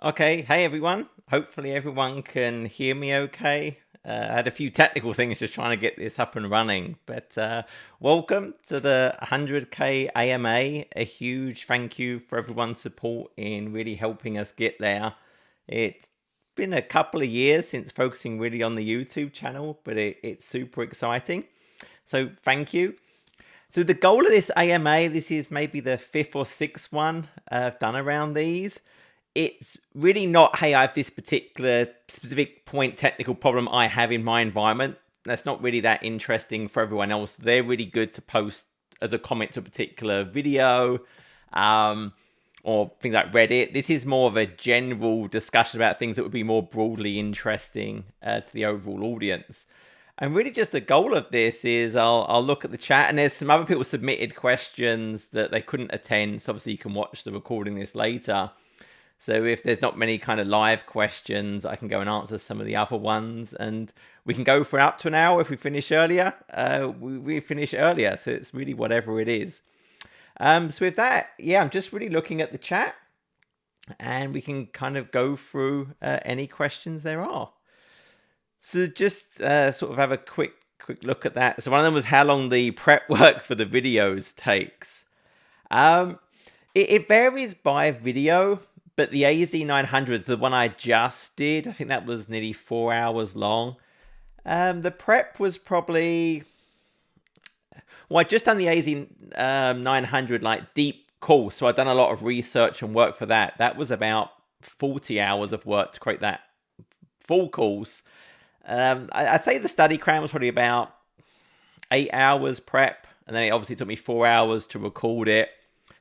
Okay, hey everyone. Hopefully everyone can hear me okay. I had a few technical things just trying to get this up and running, but welcome to the 100K AMA. A huge thank you for everyone's support in really helping us get there. It's been a couple of years since focusing really on the YouTube channel, but it's super exciting. So thank you. So the goal of this AMA, this is maybe the fifth or sixth one I've done around these. It's really not, hey, I have this particular specific point technical problem I have in my environment. That's not really that interesting for everyone else. They're really good to post as a comment to a particular video or things like Reddit. This is more of a general discussion about things that would be more broadly interesting to the overall audience. And really just the goal of this is I'll look at the chat, and there's some other people submitted questions that they couldn't attend. So obviously you can watch the recording this later. So if there's not many kind of live questions, I can go and answer some of the other ones, and we can go for up to an hour. If we finish earlier, we finish earlier. So it's really whatever it is. So with that, yeah, I'm just really looking at the chat, and we can kind of go through any questions there are. So just sort of have a quick look at that. So one of them was how long the prep work for the videos takes. It varies by video. But the AZ900, the one I just did, I think that was nearly 4 hours long. The prep was probably... Well, I'd just done the AZ900 like deep course, so I'd done a lot of research and work for that. That was about 40 hours of work to create that full course. I'd say the study cram was probably about 8 hours prep, and then it obviously took me 4 hours to record it.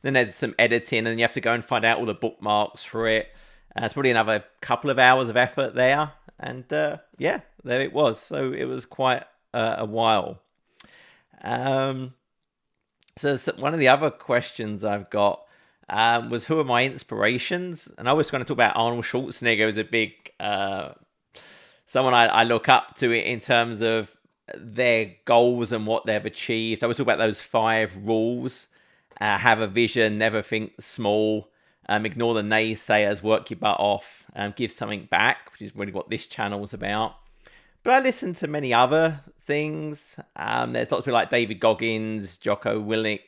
Then there's some editing, and you have to go and find out all the bookmarks for it. It's probably another couple of hours of effort there. And yeah, there it was. So it was quite a while. So one of the other questions I've got was who are my inspirations? And I was going to talk about Arnold Schwarzenegger as a big someone I look up to in terms of their goals and what they've achieved. I was talking about those 5 rules. Have a vision, never think small, ignore the naysayers, work your butt off, give something back, which is really what this channel is about. But I listen to many other things. There's lots of people like David Goggins, Jocko Willink,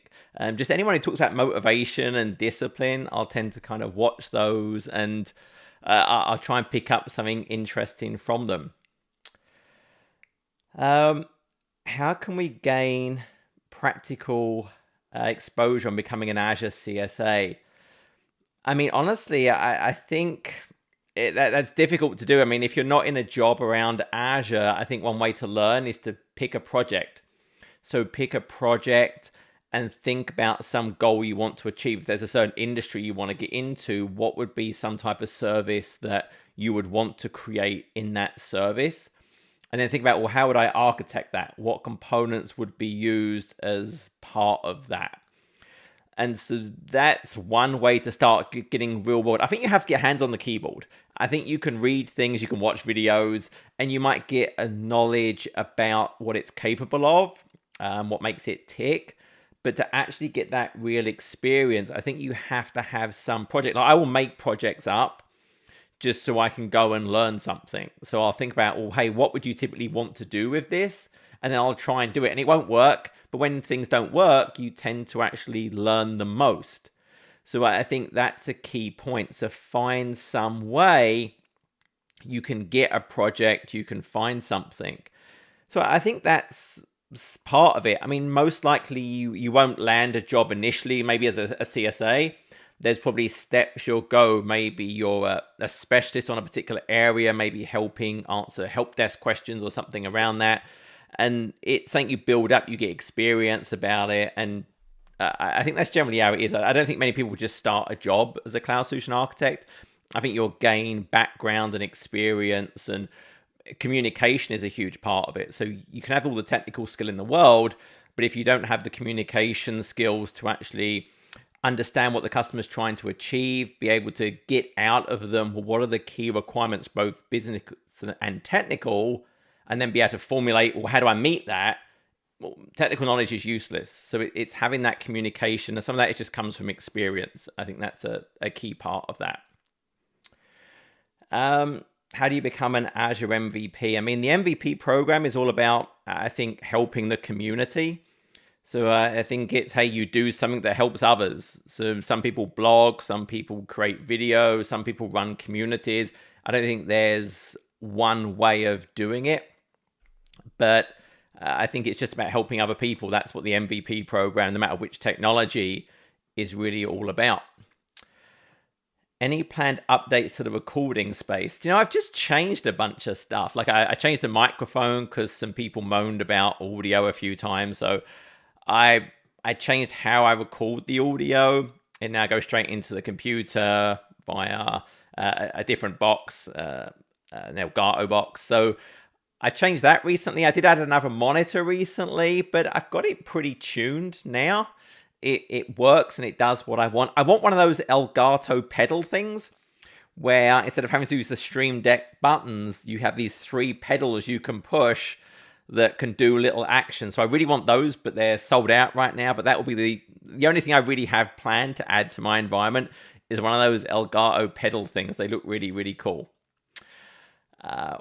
just anyone who talks about motivation and discipline. I'll tend to kind of watch those, and I'll try and pick up something interesting from them. How can we gain practical exposure on becoming an Azure CSA? I mean, honestly, I think that's difficult to do. I mean, if you're not in a job around Azure, I think one way to learn is to pick a project. So pick a project and think about some goal you want to achieve. If there's a certain industry you want to get into, what would be some type of service that you would want to create in that service? And then think about, well, how would I architect that? What components would be used as part of that? And so that's one way to start getting real world. I think you have to get hands on the keyboard. I think you can read things, you can watch videos, and you might get a knowledge about what it's capable of, what makes it tick. But to actually get that real experience, I think you have to have some project. Like I will make projects up just so I can go and learn something. So I'll think about, well, hey, what would you typically want to do with this? And then I'll try and do it. And it won't work. But when things don't work, you tend to actually learn the most. So I think that's a key point. So find some way you can get a project, you can find something. So I think that's part of it. I mean, most likely you won't land a job initially, maybe as a CSA. There's probably steps you'll go. Maybe you're a specialist on a particular area, maybe helping answer help desk questions or something around that. And it's something you build up, you get experience about it. And I think that's generally how it is. I don't think many people just start a job as a cloud solution architect. I think you'll gain background and experience, and communication is a huge part of it. So you can have all the technical skill in the world, but if you don't have the communication skills to actually understand what the customer's trying to achieve, be able to get out of them, well, what are the key requirements, both business and technical, and then be able to formulate, well, how do I meet that? Well, technical knowledge is useless. So it's having that communication, and some of that just comes from experience. I think that's a key part of that. How do you become an Azure MVP? I mean, the MVP program is all about, I think, helping the community. So I think it's, hey, you do something that helps others. So some people blog, some people create videos, some people run communities. I don't think there's one way of doing it, but I think it's just about helping other people. That's what the MVP program, no matter which technology, is really all about. Any planned updates to the recording space? You know, I've just changed a bunch of stuff. Like I changed the microphone because some people moaned about audio a few times. So I changed how I record the audio. It now goes straight into the computer via a different box, an Elgato box. So I changed that recently. I did add another monitor recently, but I've got it pretty tuned now. It works and it does what I want. I want one of those Elgato pedal things where instead of having to use the Stream Deck buttons, you have these 3 pedals you can push that can do little actions. So I really want those, but they're sold out right now. But that will be the only thing I really have planned to add to my environment is one of those Elgato pedal things. They look really, really cool.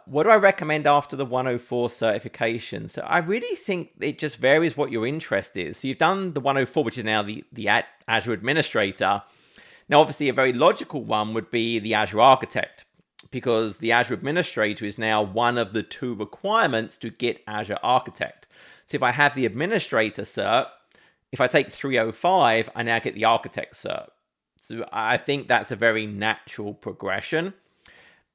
What do I recommend after the 104 certification? So I really think it just varies what your interest is. So you've done the 104, which is now the Azure Administrator. Now, obviously, a very logical one would be the Azure Architect, because the Azure Administrator is now one of the 2 requirements to get Azure Architect. So if I have the Administrator cert, if I take 305, I now get the Architect cert. So I think that's a very natural progression.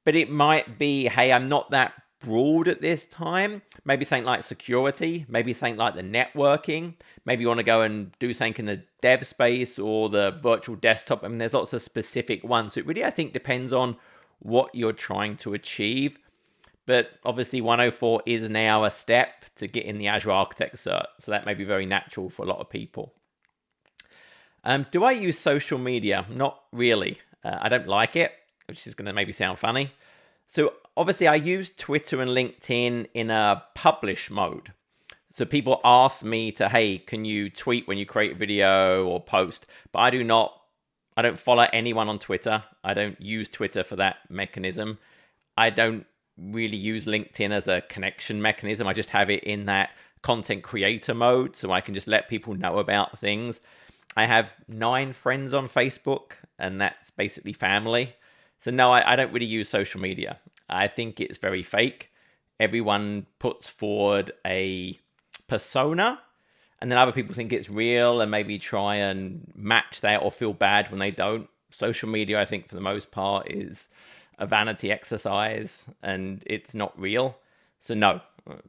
But it might be, hey, I'm not that broad at this time. Maybe something like security, maybe something like the networking. Maybe you want to go and do something in the dev space or the virtual desktop. I mean, there's lots of specific ones. So it really, I think, depends on what you're trying to achieve. But obviously 104 is now a step to get in the Azure Architect cert. So that may be very natural for a lot of people. Do I use social media? Not really. I don't like it, which is going to maybe sound funny. So obviously I use Twitter and LinkedIn in a publish mode. So people ask me to, hey, can you tweet when you create a video or post? But I don't follow anyone on Twitter. I don't use Twitter for that mechanism. I don't really use LinkedIn as a connection mechanism. I just have it in that content creator mode so I can just let people know about things. I have 9 friends on Facebook, and that's basically family. So no, I don't really use social media. I think it's very fake. Everyone puts forward a persona, and then other people think it's real and maybe try and match that or feel bad when they don't. Social media, I think, for the most part, is a vanity exercise, and it's not real. So no,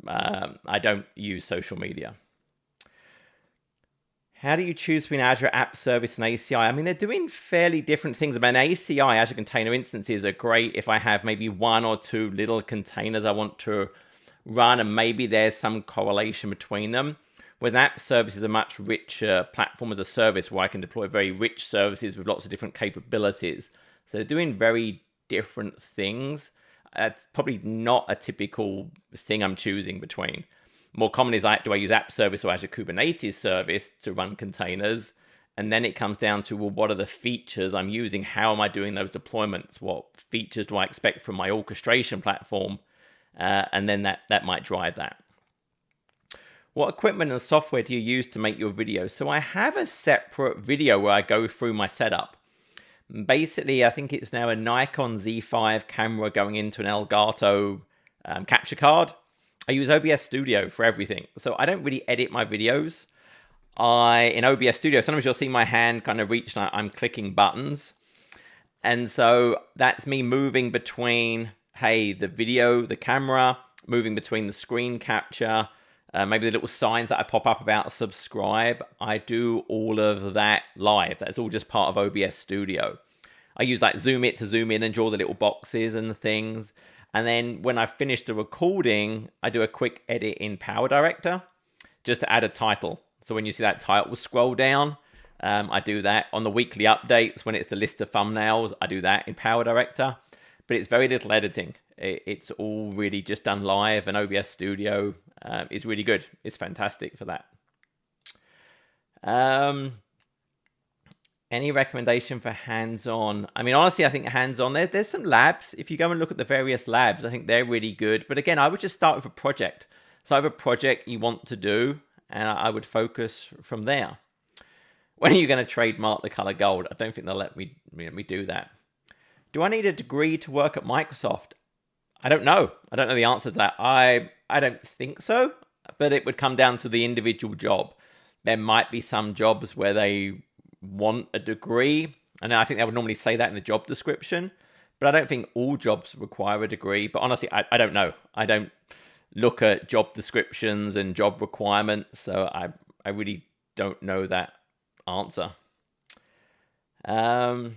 I don't use social media. How do you choose between Azure App Service and ACI? I mean, they're doing fairly different things. I mean, ACI, Azure Container Instances, are great if I have maybe 1 or 2 little containers I want to run, and maybe there's some correlation between them. Whereas App Service is a much richer platform as a service where I can deploy very rich services with lots of different capabilities. So they're doing very different things. It's probably not a typical thing I'm choosing between. More commonly is like, do I use App Service or Azure Kubernetes Service to run containers? And then it comes down to, well, what are the features I'm using? How am I doing those deployments? What features do I expect from my orchestration platform? And then that might drive that. What equipment and software do you use to make your videos? So I have a separate video where I go through my setup. Basically, I think it's now a Nikon Z5 camera going into an Elgato capture card. I use OBS Studio for everything. So I don't really edit my videos. In OBS Studio, sometimes you'll see my hand kind of reach and I'm clicking buttons. And so that's me moving between, hey, the video, the camera, moving between the screen capture, maybe the little signs that I pop up about subscribe. I do all of that live. That's all just part of OBS Studio. I use like Zoom It to zoom in and draw the little boxes and the things. And then when I finish the recording, I do a quick edit in PowerDirector just to add a title. So when you see that title scroll down, I do that. On the weekly updates, when it's the list of thumbnails, I do that in PowerDirector. But it's very little editing. It's all really just done live, and OBS Studio is really good. It's fantastic for that. Any recommendation for hands-on? I mean, honestly, I think hands-on, there's some labs. If you go and look at the various labs, I think they're really good. But again, I would just start with a project. So I have a project you want to do, and I would focus from there. When are you going to trademark the color gold? I don't think they'll let me do that. Do I need a degree to work at Microsoft? I don't know. I don't know the answer to that. I don't think so, but it would come down to the individual job. There might be some jobs where they want a degree, and I think they would normally say that in the job description, but I don't think all jobs require a degree. But honestly, I don't know. I don't look at job descriptions and job requirements, so I really don't know that answer. Can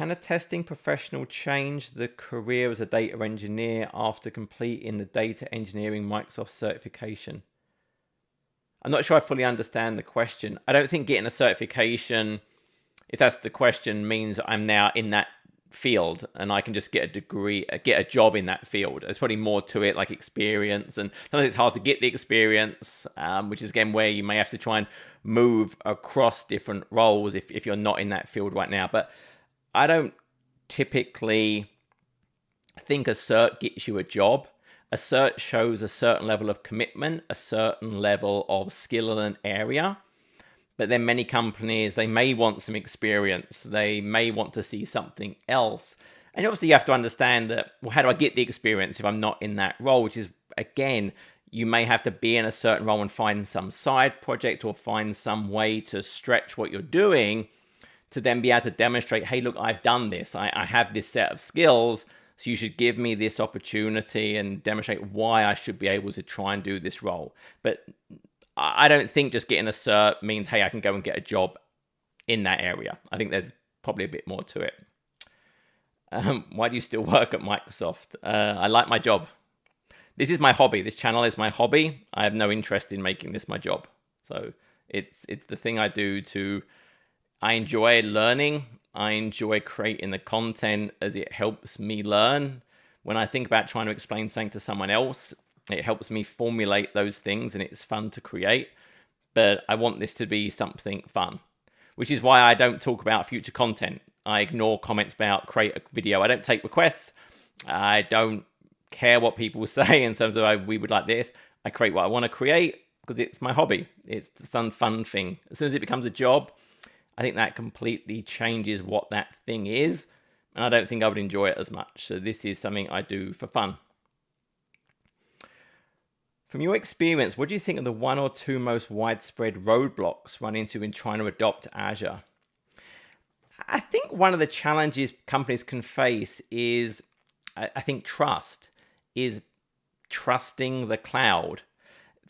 a testing professional change the career as a data engineer after completing the data engineering Microsoft certification? I'm not sure I fully understand the question. I don't think getting a certification, if that's the question, means I'm now in that field and I can just get a degree, get a job in that field. There's probably more to it, like experience, and sometimes it's hard to get the experience, which is again where you may have to try and move across different roles if you're not in that field right now. But I don't typically think a cert gets you a job. A cert shows a certain level of commitment, a certain level of skill in an area. But then many companies, they may want some experience. They may want to see something else. And obviously you have to understand that, well, how do I get the experience if I'm not in that role? Which is, again, you may have to be in a certain role and find some side project or find some way to stretch what you're doing to then be able to demonstrate, hey, look, I've done this. I have this set of skills. So you should give me this opportunity and demonstrate why I should be able to try and do this role. But I don't think just getting a cert means, hey, I can go and get a job in that area. I think there's probably a bit more to it. Why do you still work at Microsoft? I like my job. This is my hobby. This channel is my hobby. I have no interest in making this my job. So it's the thing I do I enjoy learning. I enjoy creating the content as it helps me learn. When I think about trying to explain something to someone else, it helps me formulate those things and it's fun to create. But I want this to be something fun, which is why I don't talk about future content. I ignore comments about create a video. I don't take requests. I don't care what people say in terms of we would like this. I create what I want to create because it's my hobby. It's some fun thing. As soon as it becomes a job, I think that completely changes what that thing is, and I don't think I would enjoy it as much. So this is something I do for fun. From your experience, what do you think are the one or two most widespread roadblocks run into in trying to adopt Azure? I think one of the challenges companies can face is, I think, trusting the cloud.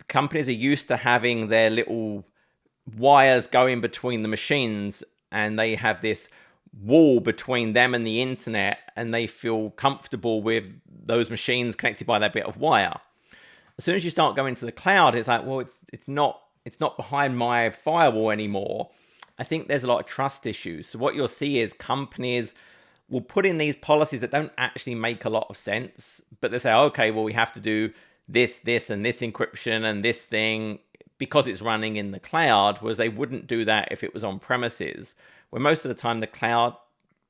Companies are used to having their little wires going between the machines and they have this wall between them and the internet and they feel comfortable with those machines connected by that bit of wire. As soon as you start going to the cloud, it's like, well, it's not behind my firewall anymore. I think there's a lot of trust issues. So what you'll see is companies will put in these policies that don't actually make a lot of sense, but they say, okay, well, we have to do this, and this encryption and this thing because it's running in the cloud, whereas they wouldn't do that if it was on premises, where most of the time the cloud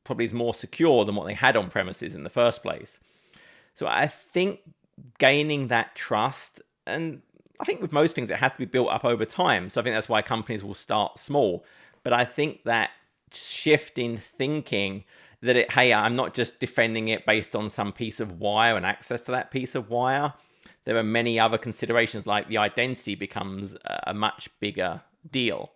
probably is more secure than what they had on premises in the first place. So I think gaining that trust, and I think with most things, it has to be built up over time. So I think that's why companies will start small. But I think that shift in thinking that hey, I'm not just defending it based on some piece of wire and access to that piece of wire. There are many other considerations, like the identity becomes a much bigger deal.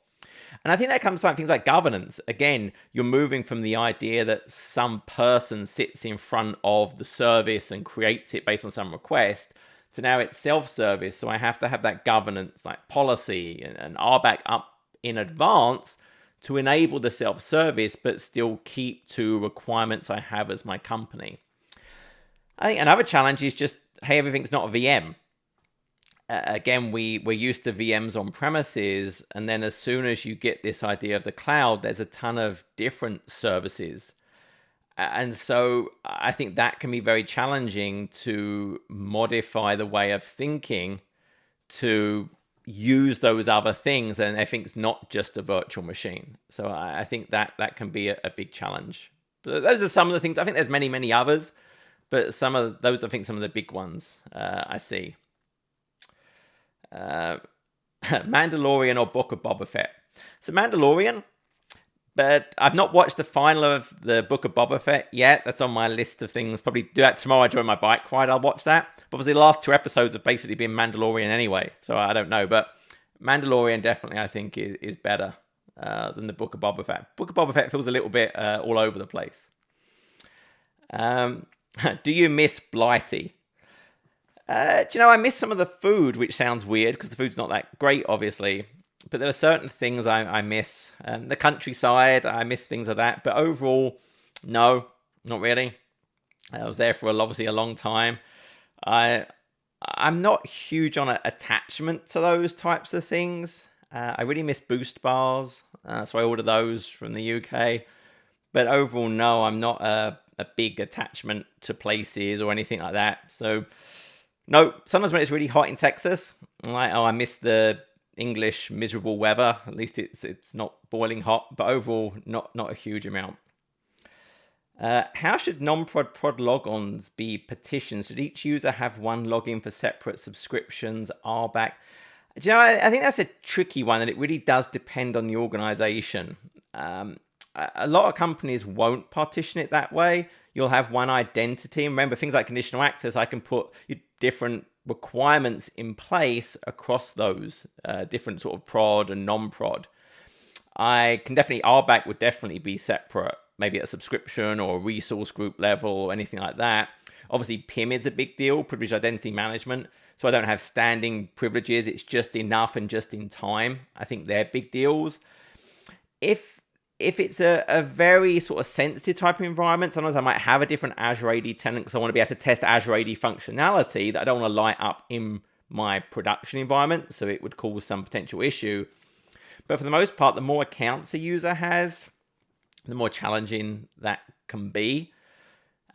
And I think that comes from things like governance. Again, you're moving from the idea that some person sits in front of the service and creates it based on some request, to now it's self-service. So I have to have that governance, like policy and RBAC up in advance to enable the self-service, but still keep to requirements I have as my company. I think another challenge is just, hey, everything's not a VM. Again, we're used to VMs on premises, and then as soon as you get this idea of the cloud, there's a ton of different services. And so I think that can be very challenging to modify the way of thinking to use those other things, and they think it's not just a virtual machine. So I think that can be a big challenge. But those are some of the things. I think there's many others, but some of those, I think, some of the big ones I see. Mandalorian or Book of Boba Fett. So Mandalorian, but I've not watched the final of the Book of Boba Fett yet. That's on my list of things. Probably do that tomorrow. I join my bike ride. I'll watch that. But obviously, the last 2 episodes have basically been Mandalorian anyway, so I don't know. But Mandalorian definitely, I think, is better than the Book of Boba Fett. Book of Boba Fett feels a little bit all over the place. Do you miss Blighty? Do you know, I miss some of the food, which sounds weird because the food's not that great, obviously. But there are certain things I miss. The countryside, I miss things like that. But overall, no, not really. I was there for obviously a long time. I'm not huge on attachment to those types of things. I really miss boost bars, so I order those from the UK. But overall, no, I'm not a big attachment to places or anything like that. So, no, sometimes when it's really hot in Texas, I'm like, oh, I miss the English miserable weather. At least it's not boiling hot, but overall, not a huge amount. How should non-prod prod logons be partitioned? Should each user have one login for separate subscriptions, RBAC? Do you know, I think that's a tricky one, and it really does depend on the organization. A lot of companies won't partition it that way. You'll have one identity. And remember, things like conditional access, I can put different requirements in place across those different sort of prod and non-prod. I can definitely, RBAC would definitely be separate, maybe at a subscription or a resource group level or anything like that. Obviously, PIM is a big deal, privileged identity management. So I don't have standing privileges. It's just enough and just in time. I think they're big deals. If it's a very sort of sensitive type of environment, sometimes I might have a different Azure AD tenant because I want to be able to test Azure AD functionality that I don't want to light up in my production environment, so it would cause some potential issue. But for the most part, the more accounts a user has, the more challenging that can be.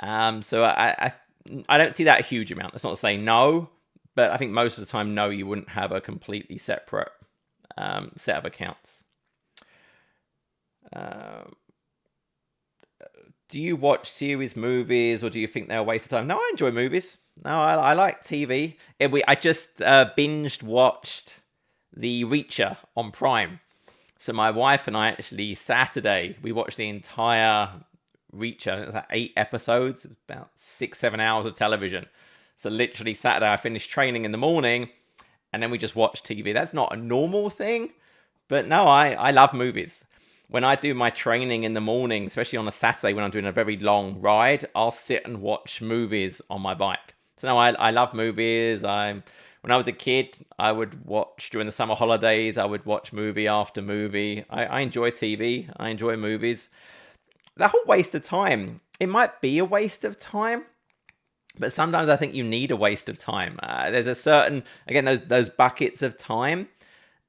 So I don't see that a huge amount. That's not to say no, but I think most of the time, no, you wouldn't have a completely separate set of accounts. Do you watch series movies, or do you think they're a waste of time? No, I enjoy movies. No, I like TV. I just binged watched The Reacher on Prime. So my wife and I actually, Saturday, we watched the entire Reacher. It was like 8 episodes, about 6-7 hours of television. So literally Saturday, I finished training in the morning, and then we just watched TV. That's not a normal thing, but no, I love movies. When I do my training in the morning, especially on a Saturday when I'm doing a very long ride, I'll sit and watch movies on my bike. So no, I love movies. When I was a kid, I would watch during the summer holidays. I would watch movie after movie. I enjoy TV. I enjoy movies. That whole waste of time, it might be a waste of time, but sometimes I think you need a waste of time. There's a certain, again, those buckets of time.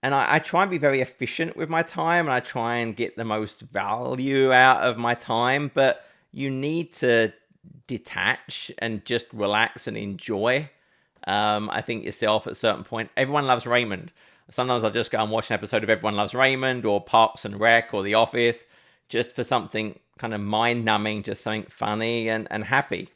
And I try and be very efficient with my time, and I try and get the most value out of my time. But you need to detach and just relax and enjoy. I think yourself at a certain point. Everyone Loves Raymond. Sometimes I'll just go and watch an episode of Everyone Loves Raymond or Parks and Rec or The Office, just for something kind of mind-numbing, just something funny and happy.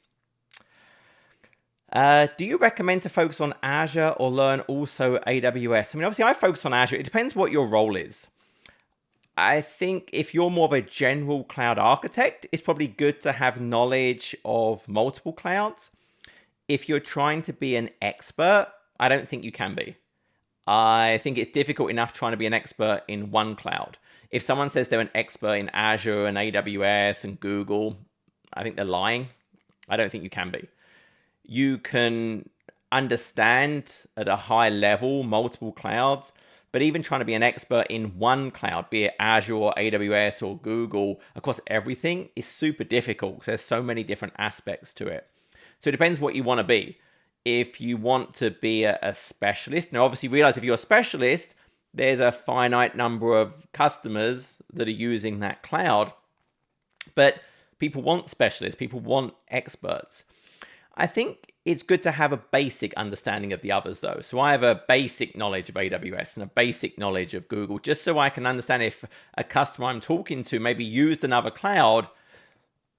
Do you recommend to focus on Azure or learn also AWS? I mean, obviously I focus on Azure. It depends what your role is. I think if you're more of a general cloud architect, it's probably good to have knowledge of multiple clouds. If you're trying to be an expert, I don't think you can be. I think it's difficult enough trying to be an expert in one cloud. If someone says they're an expert in Azure and AWS and Google, I think they're lying. I don't think you can be. You can understand at a high level multiple clouds, but even trying to be an expert in one cloud, be it Azure or AWS or Google, across everything is super difficult because there's so many different aspects to it. So it depends what you want to be. If you want to be a specialist, now obviously realize if you're a specialist, there's a finite number of customers that are using that cloud, but people want specialists, people want experts. I think it's good to have a basic understanding of the others though. So I have a basic knowledge of AWS and a basic knowledge of Google, just so I can understand if a customer I'm talking to maybe used another cloud,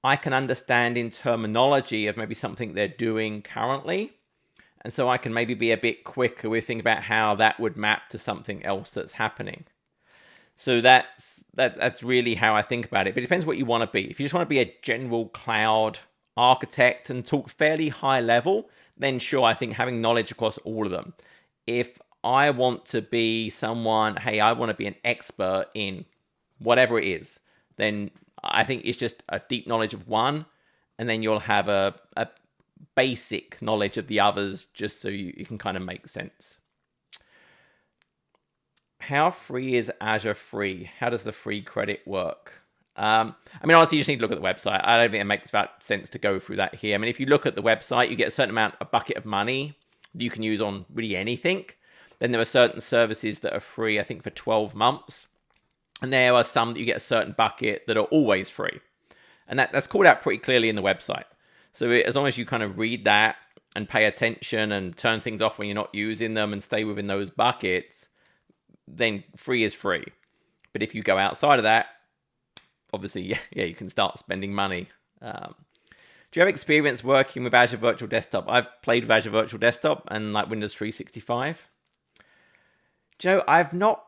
I can understand in terminology of maybe something they're doing currently. And so I can maybe be a bit quicker with thinking about how that would map to something else that's happening. So that's really how I think about it. But it depends what you want to be. If you just want to be a general cloud architect and talk fairly high level, then sure, I think having knowledge across all of them. If I want to be someone, hey, I want to be an expert in whatever it is, then I think it's just a deep knowledge of one, and then you'll have a basic knowledge of the others, just so you can kind of make sense. How free is Azure free? How does the free credit work? I mean, honestly, you just need to look at the website. I don't think it makes sense to go through that here. I mean, if you look at the website, you get a certain amount, a bucket of money that you can use on really anything. Then there are certain services that are free, I think, for 12 months. And there are some that you get a certain bucket that are always free. And that's called out pretty clearly in the website. So as long as you kind of read that and pay attention and turn things off when you're not using them and stay within those buckets, then free is free. But if you go outside of that, obviously, yeah, you can start spending money. Do you have experience working with Azure Virtual Desktop? I've played with Azure Virtual Desktop and like Windows 365. Joe, I've not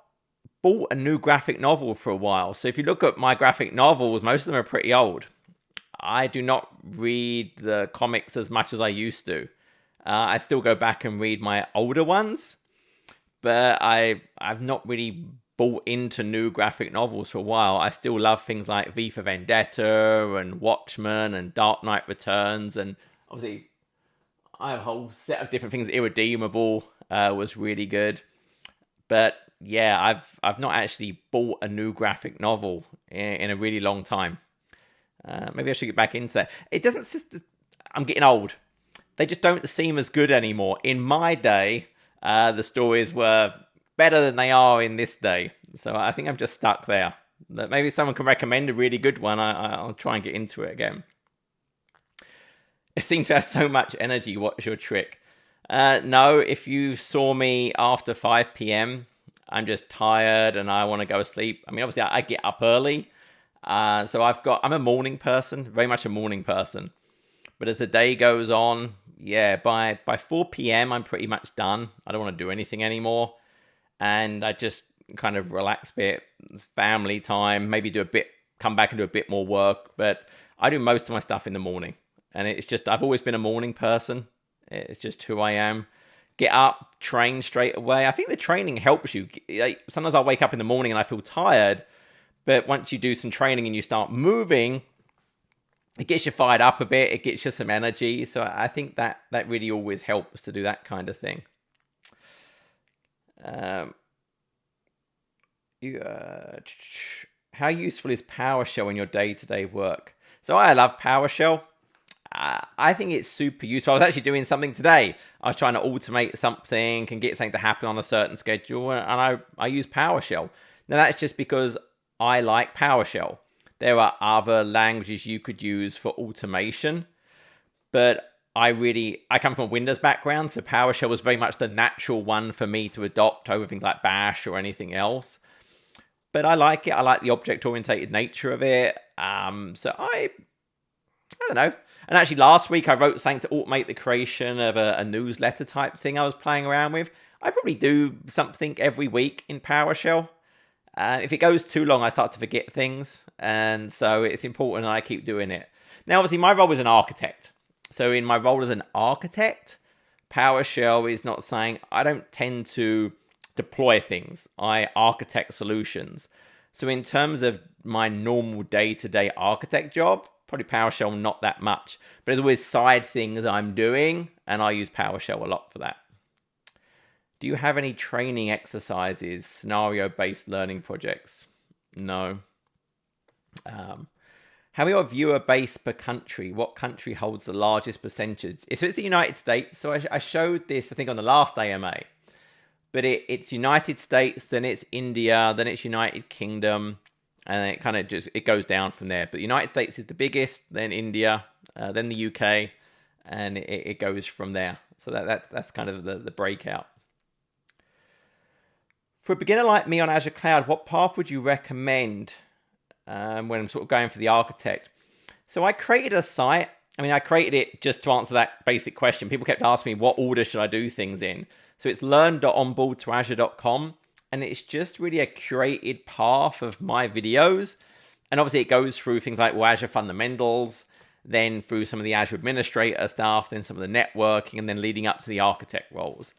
bought a new graphic novel for a while. So if you look at my graphic novels, most of them are pretty old. I do not read the comics as much as I used to. I still go back and read my older ones, but I've not really bought into new graphic novels for a while. I still love things like V for Vendetta and Watchmen and Dark Knight Returns, and obviously I have a whole set of different things. Irredeemable was really good, but yeah, I've not actually bought a new graphic novel in a really long time. Maybe I should get back into that. It doesn't. I'm getting old. They just don't seem as good anymore. In my day, the stories were better than they are in this day. So I think I'm just stuck there. But maybe someone can recommend a really good one. I'll try and get into it again. It seems to have so much energy. What's your trick? No, if you saw me after 5 p.m., I'm just tired and I want to go to sleep. I mean, obviously I get up early. So I'm a morning person, very much a morning person. But as the day goes on, yeah, by 4 p.m., I'm pretty much done. I don't want to do anything anymore. And I just kind of relax a bit, family time, maybe come back and do a bit more work. But I do most of my stuff in the morning. And it's just, I've always been a morning person. It's just who I am. Get up, train straight away. I think the training helps you. Like, sometimes I'll wake up in the morning and I feel tired. But once you do some training and you start moving, it gets you fired up a bit. It gets you some energy. So I think that really always helps to do that kind of thing. How useful is PowerShell in your day-to-day work? So I love PowerShell. I think it's super useful. I was actually doing something today. I was trying to automate something and get something to happen on a certain schedule, and I use PowerShell. Now that's just because I like PowerShell. There are other languages you could use for automation, but I come from a Windows background, so PowerShell was very much the natural one for me to adopt over things like Bash or anything else. But I like it. I like the object-oriented nature of it. So I don't know. And actually last week I wrote something to automate the creation of a newsletter type thing I was playing around with. I probably do something every week in PowerShell. If it goes too long, I start to forget things. And so it's important that I keep doing it. Now, obviously, my role is an architect. So in my role as an architect, PowerShell is not saying I don't tend to deploy things. I architect solutions. So in terms of my normal day-to-day architect job, probably PowerShell not that much. But there's always side things I'm doing, and I use PowerShell a lot for that. Do you have any training exercises, scenario-based learning projects? No. How are your viewer base per country? What country holds the largest percentage? So it's the United States. So I showed this, I think, on the last AMA. But it's United States, then it's India, then it's United Kingdom, and it kind of it goes down from there. But the United States is the biggest, then India, then the UK, and it goes from there. So that's kind of the breakout. For a beginner like me on Azure Cloud, what path would you recommend when I'm sort of going for the architect? So I created a site. I mean, I created it just to answer that basic question. People kept asking me, what order should I do things in? So it's learn.onboardtoazure.com, and it's just really a curated path of my videos. And obviously it goes through things like Azure fundamentals, then through some of the Azure administrator stuff, then some of the networking, and then leading up to the architect roles.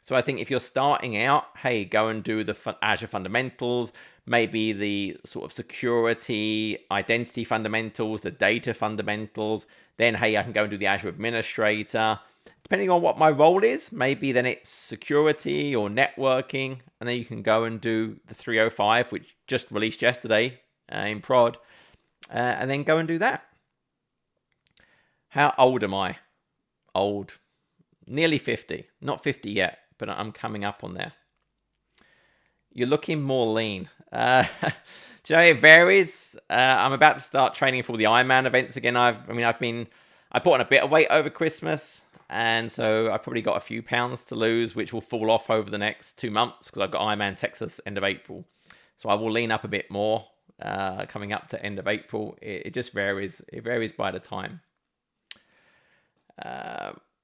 So I think if you're starting out, hey, go and do the Azure fundamentals, maybe the sort of security, identity fundamentals, the data fundamentals. Then, hey, I can go and do the Azure administrator. Depending on what my role is, maybe then it's security or networking. And then you can go and do the 305, which just released yesterday in prod. And then go and do that. How old am I? Old. Nearly 50. Not 50 yet, but I'm coming up on there. You're looking more lean. Do you know, it varies. I'm about to start training for the Ironman events again. I put on a bit of weight over Christmas, and so I've probably got a few pounds to lose, which will fall off over the next 2 months because I've got Ironman Texas end of April. So I will lean up a bit more coming up to end of April. It just varies. It varies by the time.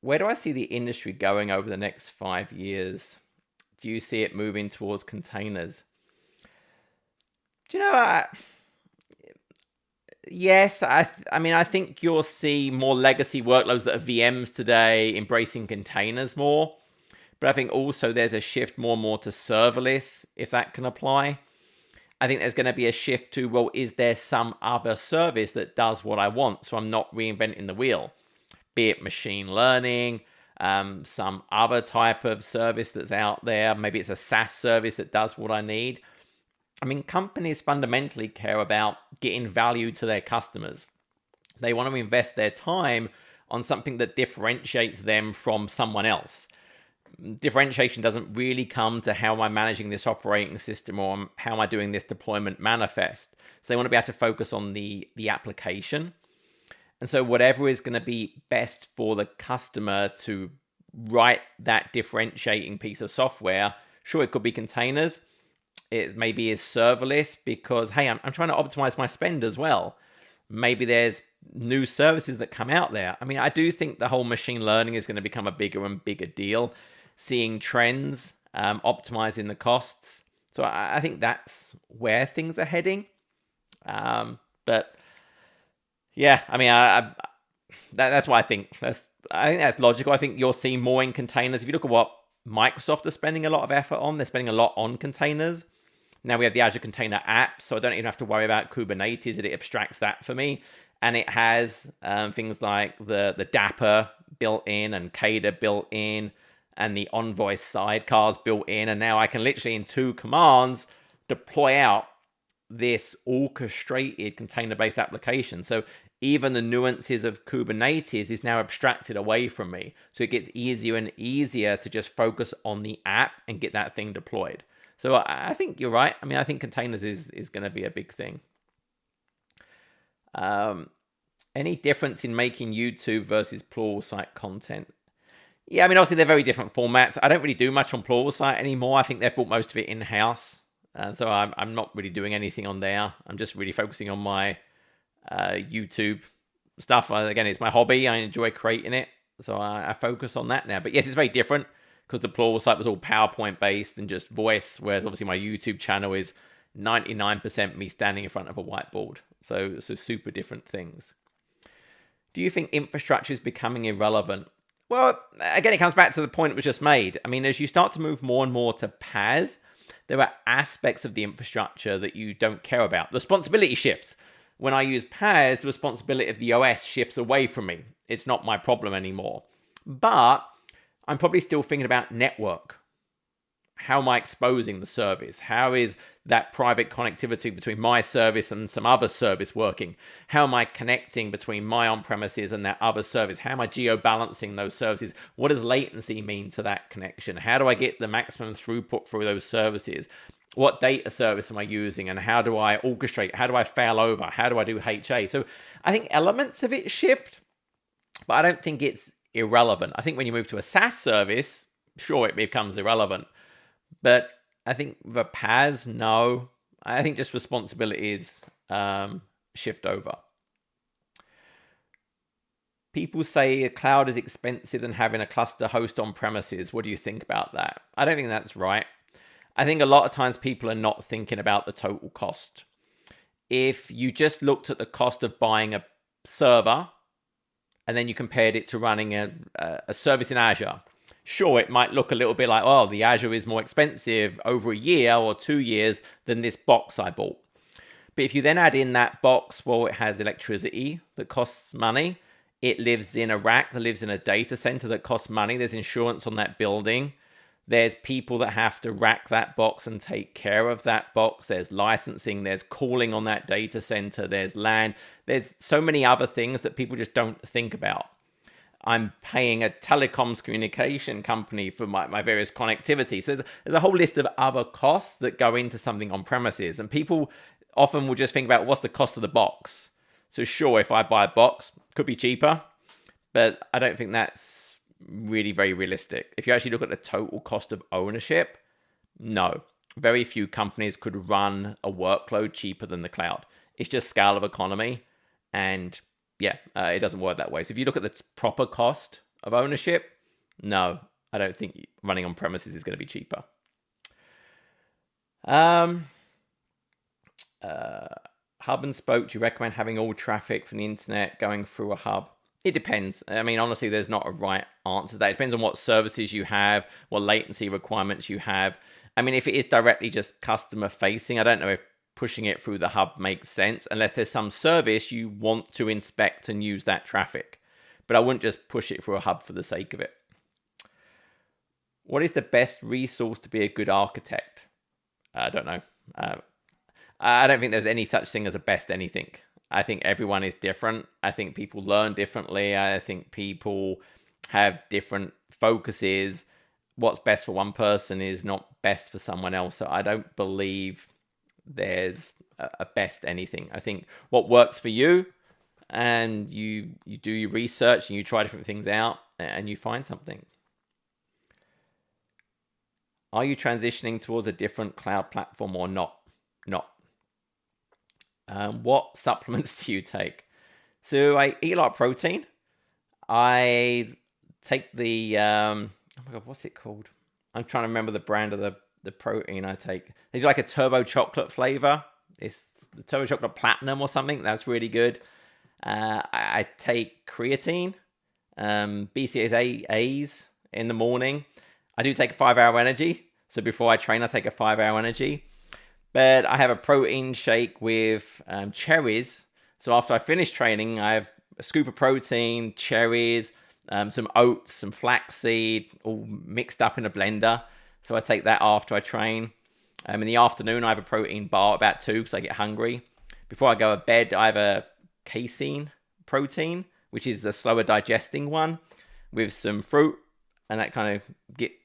Where do I see the industry going over the next 5 years? Do you see it moving towards containers? Do you know, yes, I think you'll see more legacy workloads that are VMs today embracing containers more. But I think also there's a shift more and more to serverless, if that can apply. I think there's going to be a shift to, well, is there some other service that does what I want? So I'm not reinventing the wheel. Be it machine learning, some other type of service that's out there. Maybe it's a SaaS service that does what I need. I mean, companies fundamentally care about getting value to their customers. They want to invest their time on something that differentiates them from someone else. Differentiation doesn't really come to how am I managing this operating system or how am I doing this deployment manifest. So they want to be able to focus on the application. And so whatever is going to be best for the customer to write that differentiating piece of software, sure, it could be containers. It maybe is serverless because, hey, I'm trying to optimize my spend as well. Maybe there's new services that come out there. I mean, I do think the whole machine learning is going to become a bigger and bigger deal. Seeing trends, optimizing the costs. So I think that's where things are heading. But yeah, I mean, that's what I think. I think that's logical. I think you're seeing more in containers. If you look at what Microsoft are spending a lot of effort on, they're spending a lot on containers. Now we have the Azure Container App, so I don't even have to worry about Kubernetes. It abstracts that for me. And it has things like the Dapper built in and Cada built in and the Envoy sidecars built in. And now I can literally in 2 commands deploy out this orchestrated container-based application. So even the nuances of Kubernetes is now abstracted away from me. So it gets easier and easier to just focus on the app and get that thing deployed. So I think you're right. I mean, I think containers is going to be a big thing. Any difference in making YouTube versus Pluralsight content? Yeah, I mean, obviously they're very different formats. I don't really do much on Pluralsight anymore. I think they've brought most of it in-house. So I'm not really doing anything on there. I'm just really focusing on my YouTube stuff. Again, it's my hobby. I enjoy creating it. So I focus on that now. But yes, it's very different because the Pluralsight was all PowerPoint based and just voice, whereas obviously my YouTube channel is 99% me standing in front of a whiteboard. So super different things. Do you think infrastructure is becoming irrelevant? Well, again, it comes back to the point that was just made. I mean, as you start to move more and more to PaaS, there are aspects of the infrastructure that you don't care about. The responsibility shifts. When I use PaaS, the responsibility of the OS shifts away from me. It's not my problem anymore. But I'm probably still thinking about network. How am I exposing the service? How is that private connectivity between my service and some other service working? How am I connecting between my on-premises and that other service? How am I geo-balancing those services? What does latency mean to that connection? How do I get the maximum throughput through those services? What data service am I using? And how do I orchestrate? How do I fail over? How do I do HA? So I think elements of it shift. But I don't think it's irrelevant. I think when you move to a SaaS service, sure, it becomes irrelevant. But I think the PaaS, no. I think just responsibilities shift over. People say a cloud is expensive than having a cluster host on premises. What do you think about that? I don't think that's right. I think a lot of times people are not thinking about the total cost. If you just looked at the cost of buying a server and then you compared it to running a service in Azure, sure, it might look a little bit like, oh, the Azure is more expensive over a year or 2 years than this box I bought. But if you then add in that box, well, it has electricity that costs money. It lives in a rack that lives in a data center that costs money. There's insurance on that building. There's people that have to rack that box and take care of that box. There's licensing. There's calling on that data center. There's land. There's so many other things that people just don't think about. I'm paying a telecoms communication company for my various connectivity. So there's a whole list of other costs that go into something on premises. And people often will just think about what's the cost of the box. So sure, if I buy a box, it could be cheaper. But I don't think that's really very realistic. If you actually look at the total cost of ownership, no. Very few companies could run a workload cheaper than the cloud. It's just scale of economy. And yeah, it doesn't work that way. So if you look at the proper cost of ownership, no, I don't think running on premises is going to be cheaper. Hub and spoke, do you recommend having all traffic from the internet going through a hub? It depends. I mean, honestly, there's not a right answer to that. It depends on what services you have, what latency requirements you have. I mean, if it is directly just customer facing, I don't know if pushing it through the hub makes sense, unless there's some service you want to inspect and use that traffic. But I wouldn't just push it through a hub for the sake of it. What is the best resource to be a good architect? I don't know. I don't think there's any such thing as a best anything. I think everyone is different. I think people learn differently. I think people have different focuses. What's best for one person is not best for someone else. So I don't believe there's a best anything. I think what works for you, and you do your research and you try different things out and you find something. Are you transitioning towards a different cloud platform or not? Not. What supplements do you take? So I eat a lot of protein. I take the, oh my God, what's it called? I'm trying to remember the brand of the protein I take. They do like a turbo chocolate flavor. It's the turbo chocolate platinum or something. That's really good. I take creatine, BCAAs in the morning. I do take a 5-hour energy. So before I train, I take a 5-hour energy. But I have a protein shake with cherries. So after I finish training, I have a scoop of protein, cherries, some oats, some flaxseed, all mixed up in a blender. So I take that after I train. In the afternoon, I have a protein bar about 2 because I get hungry. Before I go to bed, I have a casein protein, which is a slower digesting one, with some fruit. And that kind of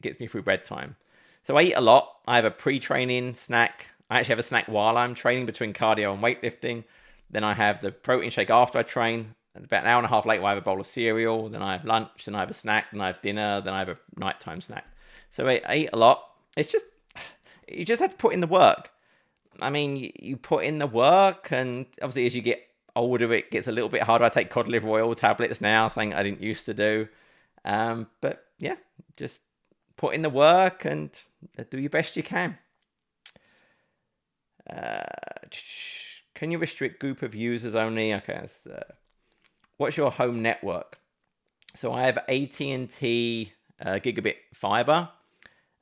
gets me through bedtime. So I eat a lot. I have a pre-training snack. I actually have a snack while I'm training between cardio and weightlifting. Then I have the protein shake after I train. About an hour and a half later, I have a bowl of cereal. Then I have lunch. Then I have a snack. Then I have dinner. Then I have a nighttime snack. So I eat a lot. It's just, you just have to put in the work. I mean, you put in the work, and obviously as you get older, it gets a little bit harder. I take cod liver oil tablets now, something I didn't used to do. But yeah, just put in the work and do your best you can. Can you restrict group of users only? Okay, what's your home network? So I have AT&T gigabit fiber,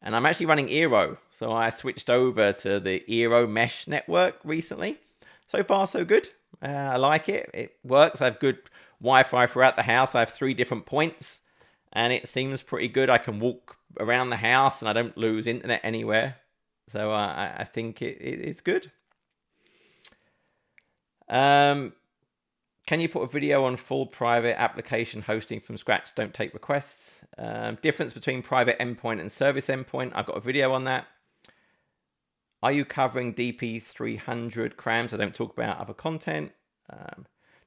and I'm actually running Eero. So I switched over to the Eero mesh network recently. So far, so good. I like it. It works. I have good Wi-Fi throughout the house. I have 3 different points, and it seems pretty good. I can walk around the house, and I don't lose internet anywhere. So I think it's good. Can you put a video on full private application hosting from scratch? Don't take requests. Difference between private endpoint and service endpoint. I've got a video on that. Are you covering DP300 CRAMs? I don't talk about other content.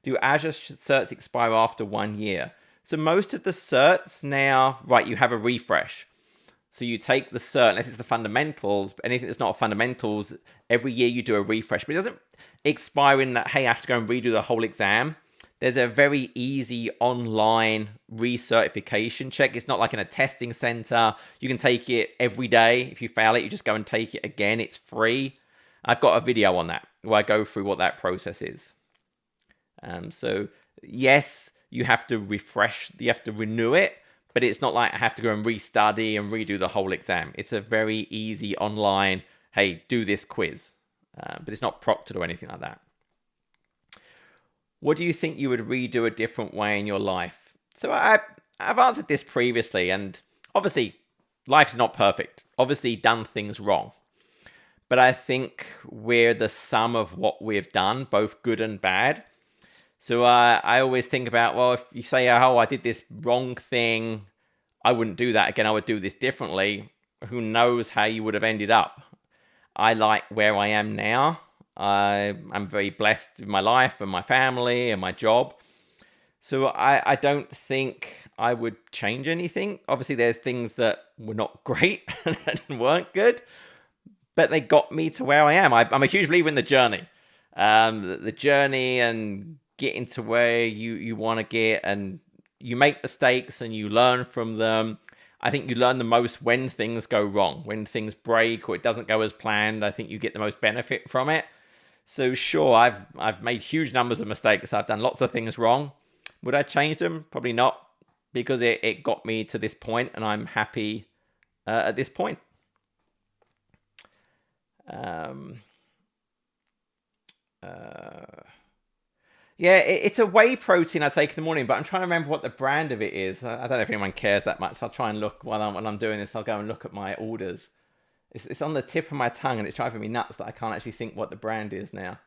Do Azure certs expire after 1 year? So most of the certs now, right, you have a refresh. So you take the cert, unless it's the fundamentals, but anything that's not fundamentals, every year you do a refresh. But it doesn't expire in that, hey, I have to go and redo the whole exam. There's a very easy online recertification check. It's not like in a testing center. You can take it every day. If you fail it, you just go and take it again. It's free. I've got a video on that where I go through what that process is. So yes, you have to refresh, you have to renew it, but it's not like I have to go and restudy and redo the whole exam. It's a very easy online, hey, do this quiz. But it's not proctored or anything like that. What do you think you would redo a different way in your life? So I've answered this previously, and obviously life's not perfect. Obviously done things wrong. But I think we're the sum of what we've done, both good and bad. So I always think about, well, if you say, oh, I did this wrong thing, I wouldn't do that again, I would do this differently. Who knows how you would have ended up? I like where I am now. I'm very blessed with my life and my family and my job. So I don't think I would change anything. Obviously, there's things that were not great and weren't good, but they got me to where I am. I'm a huge believer in the journey. The journey and getting to where you want to get, and you make mistakes and you learn from them. I think you learn the most when things go wrong, when things break or it doesn't go as planned. I think you get the most benefit from it. So sure, I've made huge numbers of mistakes. I've done lots of things wrong. Would I change them? Probably not, because it got me to this point, and I'm happy at this point. Yeah, it's a whey protein I take in the morning, but I'm trying to remember what the brand of it is. I don't know if anyone cares that much. I'll try and look while I'm doing this. I'll go and look at my orders. It's on the tip of my tongue, and it's driving me nuts that I can't actually think what the brand is now.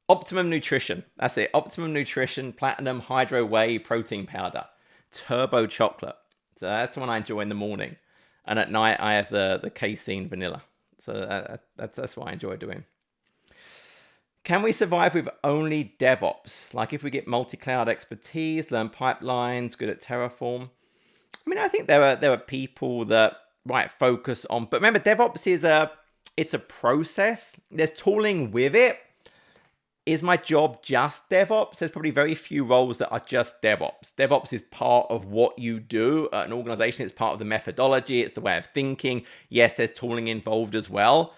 Optimum Nutrition. That's it. Optimum Nutrition Platinum Hydro Whey Protein Powder. Turbo Chocolate. So that's the one I enjoy in the morning. And at night, I have the casein vanilla. So that's what I enjoy doing. Can we survive with only DevOps? Like if we get multi-cloud expertise, learn pipelines, good at Terraform. I mean, I think there are people that might focus on, but remember, DevOps it's a process. There's tooling with it. Is my job just DevOps? There's probably very few roles that are just DevOps. DevOps is part of what you do at an organization. It's part of the methodology. It's the way of thinking. Yes, there's tooling involved as well,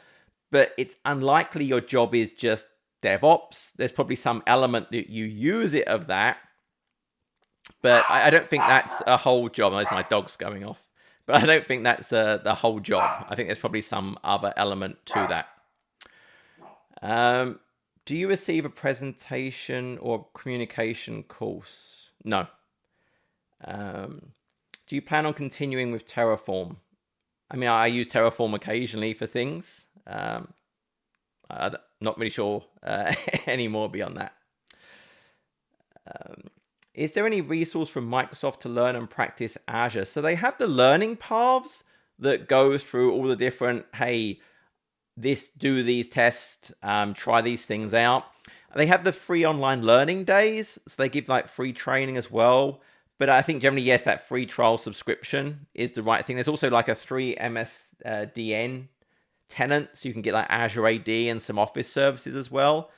but it's unlikely your job is just DevOps. There's probably some element that you use it of that, but I don't think that's a whole job. There's my dog's going off, but I don't think that's the whole job. I think there's probably some other element to that. Do you receive a presentation or communication course? No. Do you plan on continuing with Terraform? I mean, I use Terraform occasionally for things. I'm not really sure anymore beyond that. Is there any resource from Microsoft to learn and practice Azure? So they have the learning paths that goes through all the different, hey, do these tests, try these things out. They have the free online learning days, so they give like free training as well. But I think generally, yes, that free trial subscription is the right thing. There's also like a 3 MSDN tenant, so you can get like Azure AD and some Office services as well.